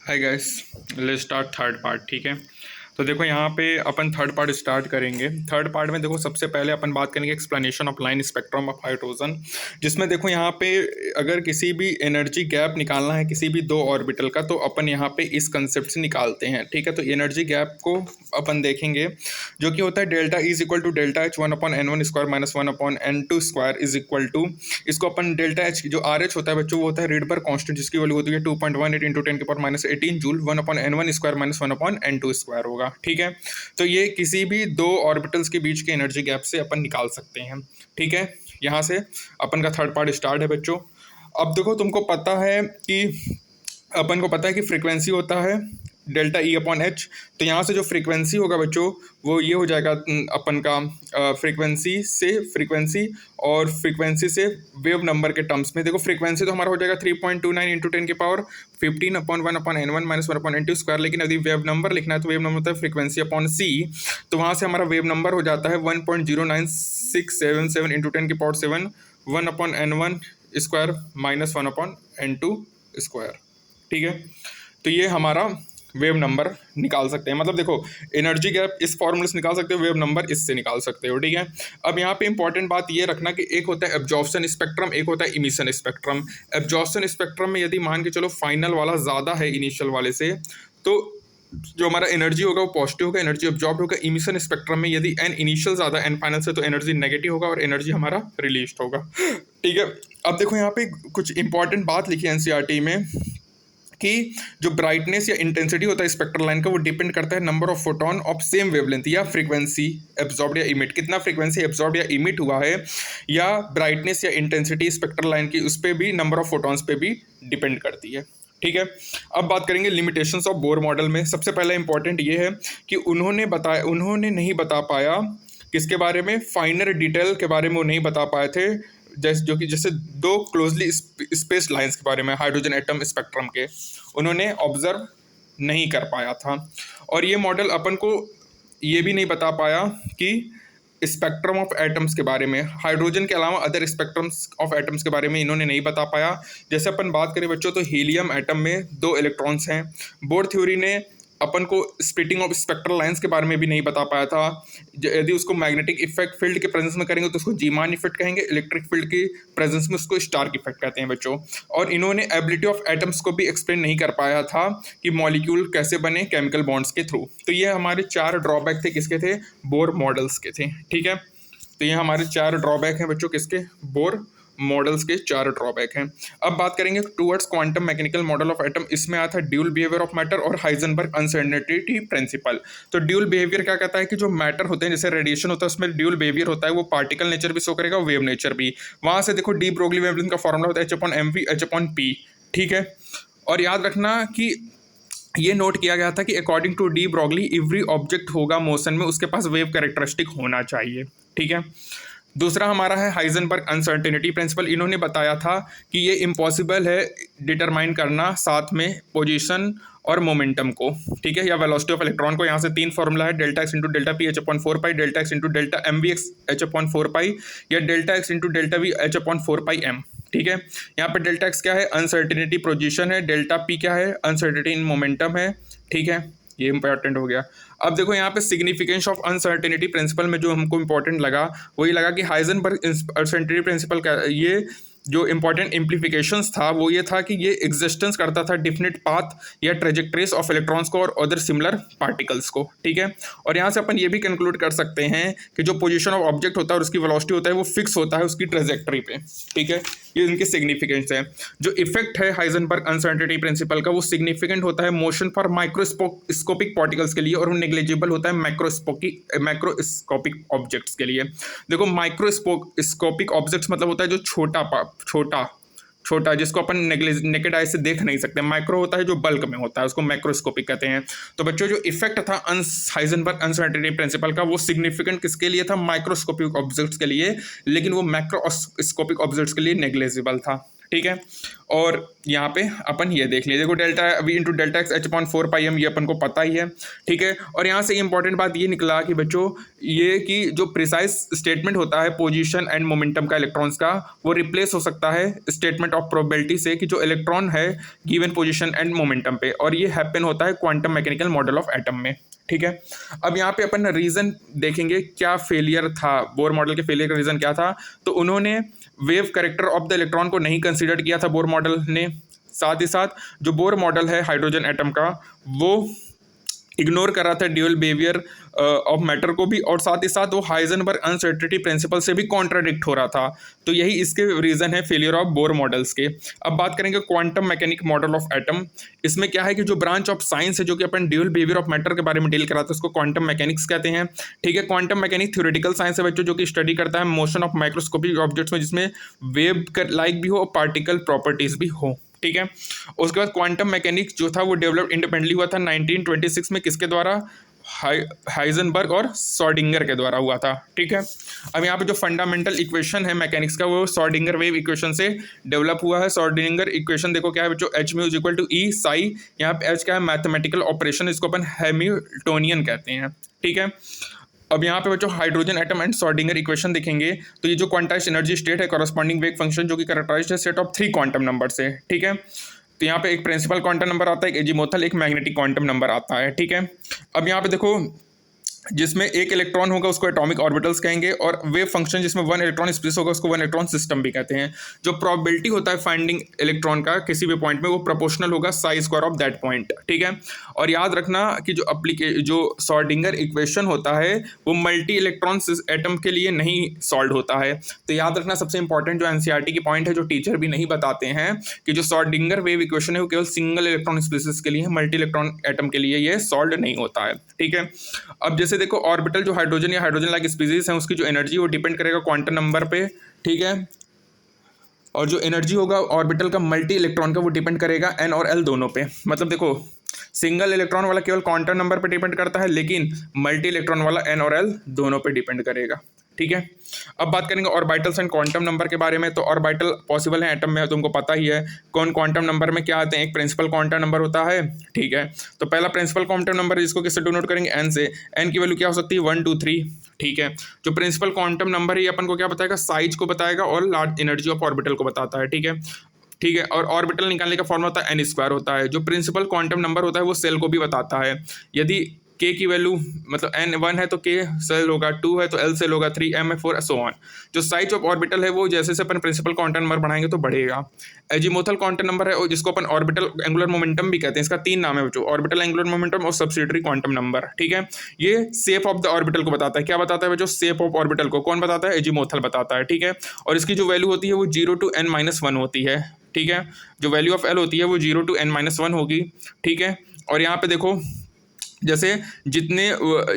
Hi guys, let's start third part. ठीक है, तो देखो यहाँ पे अपन थर्ड पार्ट स्टार्ट करेंगे। थर्ड पार्ट में देखो सबसे पहले अपन बात करेंगे explanation of line spectrum of hydrogen, जिसमें देखो यहाँ पे अगर किसी भी एनर्जी गैप निकालना है किसी भी दो ऑर्बिटल का, तो अपन यहाँ पे इस कंसेप्ट से निकालते हैं। ठीक है, तो एनर्जी गैप को अपन देखेंगे जो कि होता है delta is equal to delta H 1/n1² minus 1/n2² is equal to, इसको अपन डेल्टा एच जो आर एच होता है बच्चों वो होता है रेडबर्ग कांस्टेंट, जिसकी वैल्यू होती है 2.18 into 10⁻18 joule 1/n1² minus 1/n2² होगा। ठीक है, तो ये किसी भी दो ऑर्बिटल्स के बीच के एनर्जी गैप से अपन निकाल सकते हैं। ठीक है, यहाँ से अपन का थर्ड पार्ट स्टार्ट है बच्चों। अब देखो तुमको पता है कि अपन को पता है कि फ्रीक्वेंसी होता है डेल्टा ई अपॉन एच, तो यहाँ से जो फ्रीक्वेंसी होगा बच्चों वो ये हो जाएगा अपन का फ्रीक्वेंसी से वेव नंबर के टर्म्स में। देखो फ्रीक्वेंसी तो हमारा हो जाएगा 3.29 इंटू 10⁻15/1/n1 माइनस 1/n2², लेकिन यदि वेव नंबर लिखना है तो वेव नंबर होता है फ्रीक्वेंसी अपॉन सी, तो वहाँ से हमारा वेव नंबर हो जाता है 1.09677 इंटू 10⁻7 1/n1² माइनस 1/n2²। ठीक है, तो ये हमारा वेव नंबर निकाल सकते हैं। मतलब देखो एनर्जी गैप इस फॉर्मूले से निकाल सकते हो, वेव नंबर इससे निकाल सकते हो। ठीक है, अब यहाँ पे इंपॉर्टेंट बात ये रखना कि एक होता है एब्जॉर्प्शन स्पेक्ट्रम, एक होता है इमिशन स्पेक्ट्रम। एब्जॉर्प्शन स्पेक्ट्रम में यदि मान के चलो फाइनल वाला ज़्यादा है इनिशियल वाले से, तो जो हमारा एनर्जी होगा वो पॉजिटिव होगा, एनर्जी ऑब्जॉर्ब होगा। इमिशन स्पेक्ट्रम में यदि एन इनिशियल ज़्यादा एन फाइनल से, तो एनर्जी नेगेटिव होगा और एनर्जी हमारा रिलीज होगा। ठीक है, अब देखो यहाँ पे कुछ इंपॉर्टेंट बात लिखी है एनसीईआरटी में कि जो ब्राइटनेस या इंटेंसिटी होता है स्पेक्ट्रल लाइन का, वो डिपेंड करता है number of photon of same wavelength या फ्रीक्वेंसी एब्जॉर्ब या इमिट, कितना फ्रीक्वेंसी एब्जॉर्ब या इमिट हुआ है, या ब्राइटनेस या इंटेंसिटी स्पेक्ट्रल लाइन की, उस पर भी नंबर ऑफ फोटॉन्स पे भी डिपेंड करती है। ठीक है, अब बात करेंगे लिमिटेशंस ऑफ बोर मॉडल में। सबसे पहला इंपॉर्टेंट ये है कि उन्होंने नहीं बता पाया किसके बारे में, फाइनर डिटेल के बारे में वो नहीं बता पाए थे, जैसे दो क्लोजली स्पेस लाइंस के बारे में हाइड्रोजन एटम स्पेक्ट्रम के उन्होंने ऑब्जर्व नहीं कर पाया था। और ये मॉडल अपन को ये भी नहीं बता पाया कि स्पेक्ट्रम ऑफ एटम्स के बारे में, हाइड्रोजन के अलावा अदर स्पेक्ट्रम्स ऑफ एटम्स के बारे में इन्होंने नहीं बता पाया। जैसे अपन बात करें बच्चों तो हीलियम एटम में 2 इलेक्ट्रॉन्स हैं। बोर थ्योरी ने अपन को स्प्लिटिंग ऑफ स्पेक्ट्रल लाइंस के बारे में भी नहीं बता पाया था। यदि उसको मैग्नेटिक इफेक्ट फील्ड के प्रेजेंस में करेंगे तो उसको जीमान इफेक्ट कहेंगे, इलेक्ट्रिक फील्ड की प्रेजेंस में उसको स्टार्क इफेक्ट कहते हैं बच्चों। और इन्होंने एबिलिटी ऑफ एटम्स को भी एक्सप्लेन नहीं कर पाया था कि मॉलिक्यूल कैसे बने केमिकल बॉन्ड्स के थ्रू। तो ये हमारे 4 ड्रॉबैक थे, किसके थे, बोर मॉडल्स के थे। ठीक है, तो ये हमारे 4 ड्रॉबैक हैं बच्चों, किसके, बोर मॉडल्स के 4 ड्रॉबैक हैं। अब बात करेंगे towards quantum mechanical model of atom. इसमें आता है ड्यूल बिहेवियर ऑफ मैटर और हाइजेनबर्ग अनसर्टेनिटी प्रिंसिपल। तो ड्यूल बिहेवियर क्या कहता है कि जो मैटर होते हैं, जैसे रेडिएशन होता है उसमें ड्यूल बिहेवियर होता है, वो पार्टिकल नेचर भी शो करेगा, वेव नेचर भी। वहाँ से देखो डी ब्रोगली वेवलेंथ का फॉर्मूला होता है H/mv H/p। ठीक है, और याद रखना कि ये नोट किया गया था कि according to de Broglie every object होगा मोशन में, उसके पास वेव कैरेक्टरिस्टिक होना चाहिए। ठीक है, दूसरा हमारा है हाइजेनबर्ग अनसर्टेनिटी प्रिंसिपल। इन्होंने बताया था कि ये इम्पॉसिबल है डिटरमाइन करना साथ में पोजीशन और मोमेंटम को। ठीक है, या वेलोसिटी ऑफ इलेक्ट्रॉन को। यहाँ से 3 फॉर्मूला है, delta x into delta P H/4π, delta x into delta mv H/4π, या delta x into delta we H/4πm। ठीक है, यहाँ पर डेल्टा एक्स क्या है, अनसर्टेनिटी पोजीशन है, डेल्टा पी क्या है, अनसर्टेनिटी इन मोमेंटम है। ठीक है, ये इंपॉर्टेंट हो गया। अब देखो यहाँ पे सिग्निफिकेंस ऑफ अनसर्टेनिटी प्रिंसिपल में जो हमको इंपॉर्टेंट लगा वही लगा कि हाइजेनबर्ग अनसर्टेनिटी प्रिंसिपल का ये जो इंपॉर्टेंट इम्प्लीफिकेशंस था वो ये था कि ये एग्जिस्टेंस करता था डिफिनिट पाथ या ट्रेजेक्ट्रीज ऑफ इलेक्ट्रॉन्स को और अदर सिमिलर पार्टिकल्स को। ठीक है, और यहाँ से अपन ये भी कंक्लूड कर सकते हैं कि जो पोजीशन ऑफ ऑब्जेक्ट होता है और उसकी वेलोसिटी होता है वो फिक्स होता है उसकी ट्रेजेक्ट्री पे। ठीक है, ये इनके सिग्निफिकेंस है। जो इफेक्ट है हाइजेनबर्ग अनसर्टेनिटी प्रिंसिपल का, वो सिग्निफिकेंट होता है मोशन फॉर माइक्रोस्कोपिक पार्टिकल्स के लिए, और वो नेग्लिजिबल होता है मैक्रोस्कोपिक ऑब्जेक्ट्स के लिए। देखो माइक्रोस्कोपिक ऑब्जेक्ट्स मतलब होता है जो छोटा जिसको अपन नेकेड आई से देख नहीं सकते। माइक्रो होता है जो बल्क में होता है, उसको माइक्रोस्कोपिक कहते हैं। तो बच्चों जो इफेक्ट था हाइजेनबर्ग अनसर्टेनिटी प्रिंसिपल का, वो सिग्निफिकेंट किसके लिए था, माइक्रोस्कोपिक ऑब्जेक्ट्स के लिए, लेकिन वो मैक्रोस्कोपिक ऑब्जेक्ट्स के लिए नेग्लिजिबल था। ठीक है। और यहाँ पे अपन ये देख लीजिए, देखो delta we into delta x H upon 4 pi M, ये अपन को पता ही है, ठीक है। और यहाँ से इंपॉर्टेंट बात ये निकला कि बच्चों ये कि जो प्रिसाइज स्टेटमेंट होता है पोजीशन एंड मोमेंटम का इलेक्ट्रॉन्स का, वो रिप्लेस हो सकता है स्टेटमेंट ऑफ प्रोबेबिलिटी से कि जो इलेक्ट्रॉन है गिवन पोजीशन एंड मोमेंटम पे, और ये हैपन होता है quantum mechanical model of atom में, ठीक है। अब यहाँ पे अपन रीज़न देखेंगे क्या फेलियर था, बोर मॉडल के फेलियर का रीज़न क्या था। तो उन्होंने wave character of the electron को नहीं कंसीडर किया था बोर मॉडल ने, साथ ही साथ जो बोर मॉडल है हाइड्रोजन एटम का वो इग्नोर कर रहा था ड्यूअल बिहेवियर ऑफ मैटर को भी, और साथ ही साथ वो हाइजेनबर्ग अनसर्टेनिटी प्रिंसिपल से भी कॉन्ट्राडिक्ट हो रहा था। तो यही इसके रीज़न है फेलियर ऑफ बोर मॉडल्स के। अब बात करेंगे quantum mechanic model of atom. इसमें क्या है कि जो ब्रांच ऑफ साइंस है जो कि अपन ड्यूअल बिहेवियर ऑफ मैटर के बारे में डील करा था उसको क्वांटम मैकेनिक्स कहते हैं, ठीक है। क्वांटम मैकेनिक थ्योरेटिकल साइंस है बच्चों जो कि स्टडी करता है मोशन ऑफ माइक्रोस्कोपिक ऑब्जेक्ट्स में जिसमें वेव लाइक भी हो और पार्टिकल प्रॉपर्टीज भी हो, ठीक है। उसके बाद क्वांटम मैकेनिक्स जो था वो डेवलप इंडिपेंडेंटली हुआ था 1926 में, किसके द्वारा, हाइजेनबर्ग और श्रोडिंगर के द्वारा हुआ था, ठीक है। अब यहाँ पे जो फंडामेंटल इक्वेशन है मैकेनिक्स का वो श्रोडिंगर वेव इक्वेशन से डेवलप हुआ है। श्रोडिंगर इक्वेशन देखो क्या है बच्चों, H mu is equal to E psi, यहाँ पे एच क्या है मैथमेटिकल ऑपरेशन, इसको अपन हैमिल्टोनियन कहते हैं, ठीक है। अब यहाँ पे बच्चों hydrogen atom and Schrodinger equation देखेंगे तो ये जो क्वांटाइज्ड एनर्जी स्टेट है कॉरस्पॉन्डिंग वेव फंक्शन जो कि कैरेक्टराइज्ड है सेट ऑफ 3 क्वांटम नंबर से, ठीक है। तो यहाँ पे एक प्रिंसिपल क्वांटम नंबर आता है, एक एजीमोथल, एक मैग्नेटिक क्वांटम नंबर आता है, ठीक है। अब यहाँ पे देखो जिसमें एक इलेक्ट्रॉन होगा उसको एटॉमिक ऑर्बिटल्स कहेंगे, और वेव फंक्शन जिसमें 1 इलेक्ट्रॉन स्पेस होगा उसको 1 इलेक्ट्रॉन सिस्टम भी कहते हैं। जो प्रोबेबिलिटी होता है फाइंडिंग इलेक्ट्रॉन का किसी भी पॉइंट में वो प्रोपोर्शनल होगा Sai square of that point, ठीक है। और याद रखना कि जो श्रोडिंगर इक्वेशन होता है वो मल्टी इलेक्ट्रॉन एटम के लिए नहीं सॉल्व होता है। तो याद रखना सबसे इंपॉर्टेंट जो एनसीईआरटी की पॉइंट है जो टीचर भी नहीं बताते हैं कि जो श्रोडिंगर वेव इक्वेशन है वो केवल सिंगल इलेक्ट्रॉन स्पीसीज के लिए, मल्टी इलेक्ट्रॉन एटम के लिए ये सॉल्व नहीं होता है, ठीक है। अब जैसे देखो ऑर्बिटल जो हाइड्रोजन या हाइड्रोजन लाइक स्पीसीज है उसकी जो एनर्जी वो डिपेंड करेगा क्वांटम नंबर पे, ठीक है। और जो एनर्जी होगा ऑर्बिटल का मल्टी इलेक्ट्रॉन का वो डिपेंड करेगा एन और एल दोनों पे। मतलब देखो सिंगल इलेक्ट्रॉन वाला केवल क्वांटम नंबर पे डिपेंड करता है, लेकिन मल्टी इलेक्ट्रॉन वाला एन और एल दोनों पे डिपेंड करेगा, ठीक है। अब बात करेंगे ऑर्बिटल्स एंड क्वांटम नंबर के बारे में। तो ऑर्बिटल पॉसिबल है एटम में, तुमको पता ही है। कौन क्वांटम नंबर में क्या आते हैं, एक प्रिंसिपल क्वांटम नंबर होता है, ठीक है। तो पहला प्रिंसिपल क्वांटम नंबर जिसको किससे डिनोट करेंगे, एन से। एन की वैल्यू क्या हो सकती है, 1 2 3, ठीक है। जो प्रिंसिपल क्वांटम नंबर है ये अपन को क्या बताएगा, साइज को बताएगा और लार्ज एनर्जी ऑफ ऑर्बिटल को बताता है, ठीक है, ठीक है। और ऑर्बिटल निकालने का फॉर्मूला होता है एन स्क्वायर होता है। जो प्रिंसिपल क्वांटम नंबर होता है वो सेल को भी बताता है। यदि के की वैल्यू मतलब एन 1 है तो के सेल होगा, 2 है तो एल सेल होगा, 3 एम है 4 सो ऑन। जो साइज ऑफ ऑर्बिटल है वो जैसे अपन प्रिंसिपल क्वांटम नंबर बढ़ाएंगे तो बढ़ेगा। एजीमोथल क्वांटम नंबर है जिसको अपन ऑर्बिटल एंगुलर मोमेंटम भी कहते हैं, इसका 3 नाम है बच्चों, ऑर्बिटल एंगुलर मोमेंटम और सब्सिडियरी क्वांटम नंबर, ठीक है। ये शेप ऑफ द ऑर्बिटल को बताता है। क्या बताता है बच्चों, शेप ऑफ ऑर्बिटल को कौन बताता है, एजीमोथल बताता है, ठीक है। और इसकी जो वैल्यू होती है वो 0 to n-1 होती है, ठीक है। जो वैल्यू ऑफ एल होती है वो 0 to n-1 होगी, ठीक है। और यहाँ पे देखो जैसे जितने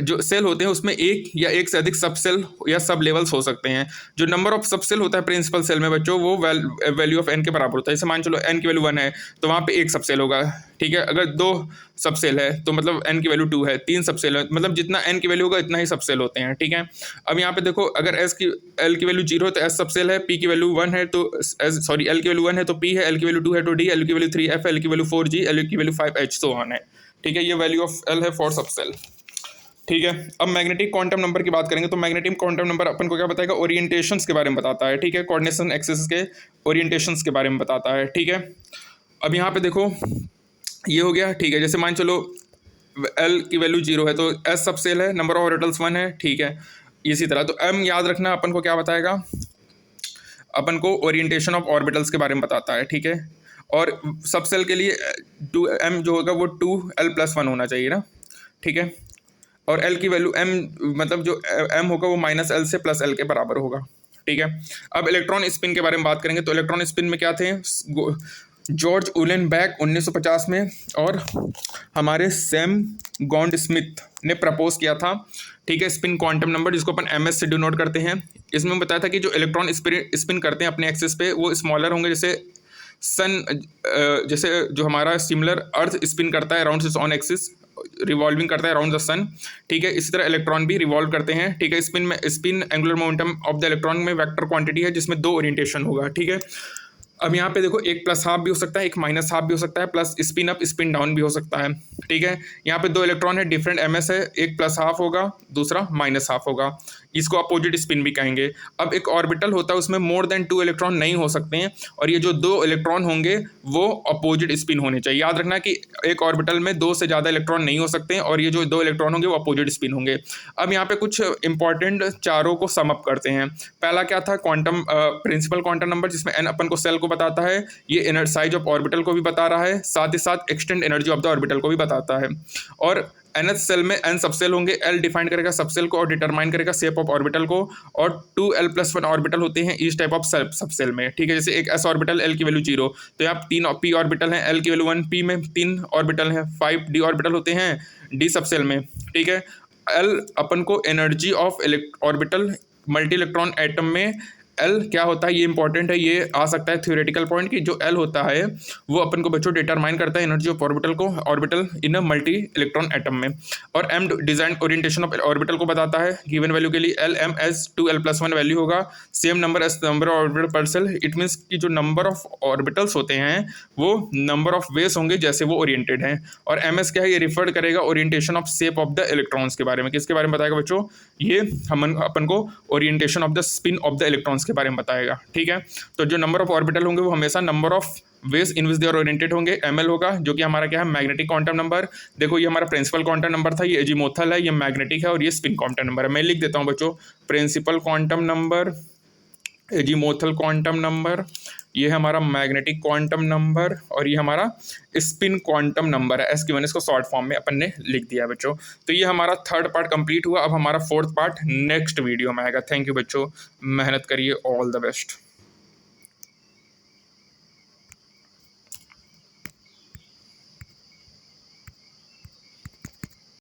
जो सेल होते हैं उसमें एक या एक से अधिक सब सेल या सब लेवल्स हो सकते हैं। जो नंबर ऑफ सब सेल होता है प्रिंसिपल सेल में बच्चों वो वैल्यू ऑफ एन के बराबर होता है। जैसे मान चलो एन की वैल्यू 1 है तो वहाँ पे एक सब सेल होगा, ठीक है। अगर 2 सब सेल है तो मतलब एन की वैल्यू 2 है, 3 सब सेल है मतलब जितना एन की वैल्यू होगा इतना ही सब सेल होते हैं, ठीक है। अब यहाँ पे देखो अगर एल की वैल्यू 0 है तो एस सब सेल है, पी की वैल्यू 1 है तो एल की वैल्यू 1 है तो पी है, एल की वैल्यू 2 है तो डी, एल की वैल्यू 3 एफ, एल की वैल्यू 4 जी, एल की वैल्यू 5 एच सो ऑन है, ठीक है। ये वैल्यू ऑफ एल है फॉर सब सेल, ठीक है। अब मैग्नेटिक क्वांटम नंबर की बात करेंगे तो मैग्नेटिक क्वांटम नंबर अपन को क्या बताएगा, ओरिएंटेशंस के बारे में बताता है, ठीक है। कोऑर्डिनेशन एक्सिस के ओरिएंटेशंस के बारे में बताता है, ठीक है। अब यहाँ पे देखो ये हो गया, ठीक है। जैसे मान चलो एल की वैल्यू 0 है तो एस सब सेल है, नंबर ऑफ ऑर्बिटल्स 1 है, ठीक है। इसी तरह तो एम याद रखना अपन को क्या बताएगा, अपन को ओरिएंटेशन ऑफ ऑर्बिटल्स के बारे में बताता है, ठीक है। और सब सेल के लिए 2m जो होगा वो 2l+1 होना चाहिए ना, ठीक है। और l की वैल्यू m मतलब जो m होगा वो -l से +l के बराबर होगा, ठीक है। अब इलेक्ट्रॉन स्पिन के बारे में बात करेंगे तो इलेक्ट्रॉन स्पिन में क्या थे, जॉर्ज उलेनबैक 1950 में और हमारे सैम गॉन्डस्मिथ ने प्रपोज किया था, ठीक है, स्पिन क्वांटम नंबर जिसको अपन ms से डिनोट करते हैं। इसमें बताया था कि जो इलेक्ट्रॉन स्पिन करते हैं अपने एक्सिस पे वो स्मॉलर होंगे, जैसे सन जैसे जो हमारा सिमिलर अर्थ स्पिन करता है around its on axis, revolving करता है अराउंड द सन, ठीक है। इसी तरह इलेक्ट्रॉन भी रिवॉल्व करते हैं, ठीक है। Spin angular momentum of the electron में वेक्टर क्वांटिटी है जिसमें 2 ओरिएंटेशन होगा, ठीक है। अब यहाँ पे देखो एक प्लस हाफ भी हो सकता है, एक माइनस हाफ भी हो सकता है, plus spin up spin down भी हो सकता है। ठीक है, यहाँ पे दो इलेक्ट्रॉन है, डिफरेंट एमएस है, एक प्लस हाफ होगा, दूसरा माइनस हाफ होगा, इसको अपोजिट स्पिन भी कहेंगे। अब एक ऑर्बिटल होता है, उसमें मोर देन 2 इलेक्ट्रॉन नहीं हो सकते हैं, और ये जो 2 इलेक्ट्रॉन होंगे वो अपोजिट स्पिन होने चाहिए। याद रखना कि एक ऑर्बिटल में 2 से ज़्यादा इलेक्ट्रॉन नहीं हो सकते हैं, और ये जो 2 इलेक्ट्रॉन होंगे वो अपोजिट स्पिन होंगे। अब यहाँ पे कुछ इंपॉर्टेंट चारों को सम अप करते हैं। पहला क्या था, क्वांटम प्रिंसिपल क्वांटम नंबर, जिसमें एन अपन को सेल को बताता है, ये एनर्जी साइज ऑफ ऑर्बिटल को भी बता रहा है, साथ ही साथ extend energy of the orbital को भी बताता है। और nth सेल में n सबसेल होंगे, l डिफाइन करेगा सबसेल को और डिटरमाइन करेगा शेप ऑफ ऑर्बिटल को, और 2l+1 ऑर्बिटल होते हैं इस टाइप ऑफ सबसेल में। ठीक है, जैसे एक s ऑर्बिटल, l की वैल्यू 0, तो यहाँ 3 p ऑर्बिटल हैं, l की वैल्यू 1, p में 3 ऑर्बिटल हैं, 5 d ऑर्बिटल होते हैं d सबसेल में। ठीक है, l अपन को energy of orbital multi electron atom में एल क्या होता है, ये इंपॉर्टेंट है, ये आ सकता है थ्योरेटिकल पॉइंट कि जो एल होता है वो अपन को बच्चों डिटरमाइन करता है एनर्जी ऑफ ऑर्बिटल को, orbital in a multi electron atom में। और M design orientation of orbital को बताता है, गिवन वैल्यू के लिए L M S 2l+1 value होगा, same number as number of orbital पर सेल। इट मीन्स कि जो नंबर ऑफ ऑर्बिटल्स होते हैं वो नंबर ऑफ वेज होंगे जैसे वो ओरिएंटेड हैं। और एम एस क्या है, ये रिफर करेगा orientation of shape of the electrons के बारे में। किसके बारे में बताएगा बच्चों, ये हम अपन को orientation of the spin off the electrons के बारे में बताएगा। ठीक है, तो जो नंबर ऑफ ऑर्बिटल होंगे वो हमेशा number of ways in which they are oriented होंगे, ml होगा, जो कि हमारा क्या है, मैग्नेटिक क्वांटम नंबर। देखो ये हमारा प्रिंसिपल क्वांटम नंबर था, ये एजीमोथल है, ये मैग्नेटिक है, और ये स्पिन क्वांटम नंबर है। मैं लिख देता हूँ बच्चों, principal quantum number, azimuthal quantum number, ये है हमारा मैग्नेटिक क्वांटम नंबर, और ये हमारा स्पिन क्वांटम नंबर है। एस की वन इसको शॉर्ट फॉर्म में अपन ने लिख दिया बच्चों। तो ये हमारा थर्ड पार्ट कंप्लीट हुआ। अब हमारा फोर्थ पार्ट नेक्स्ट वीडियो में आएगा। थैंक यू बच्चों, मेहनत करिए, ऑल द बेस्ट।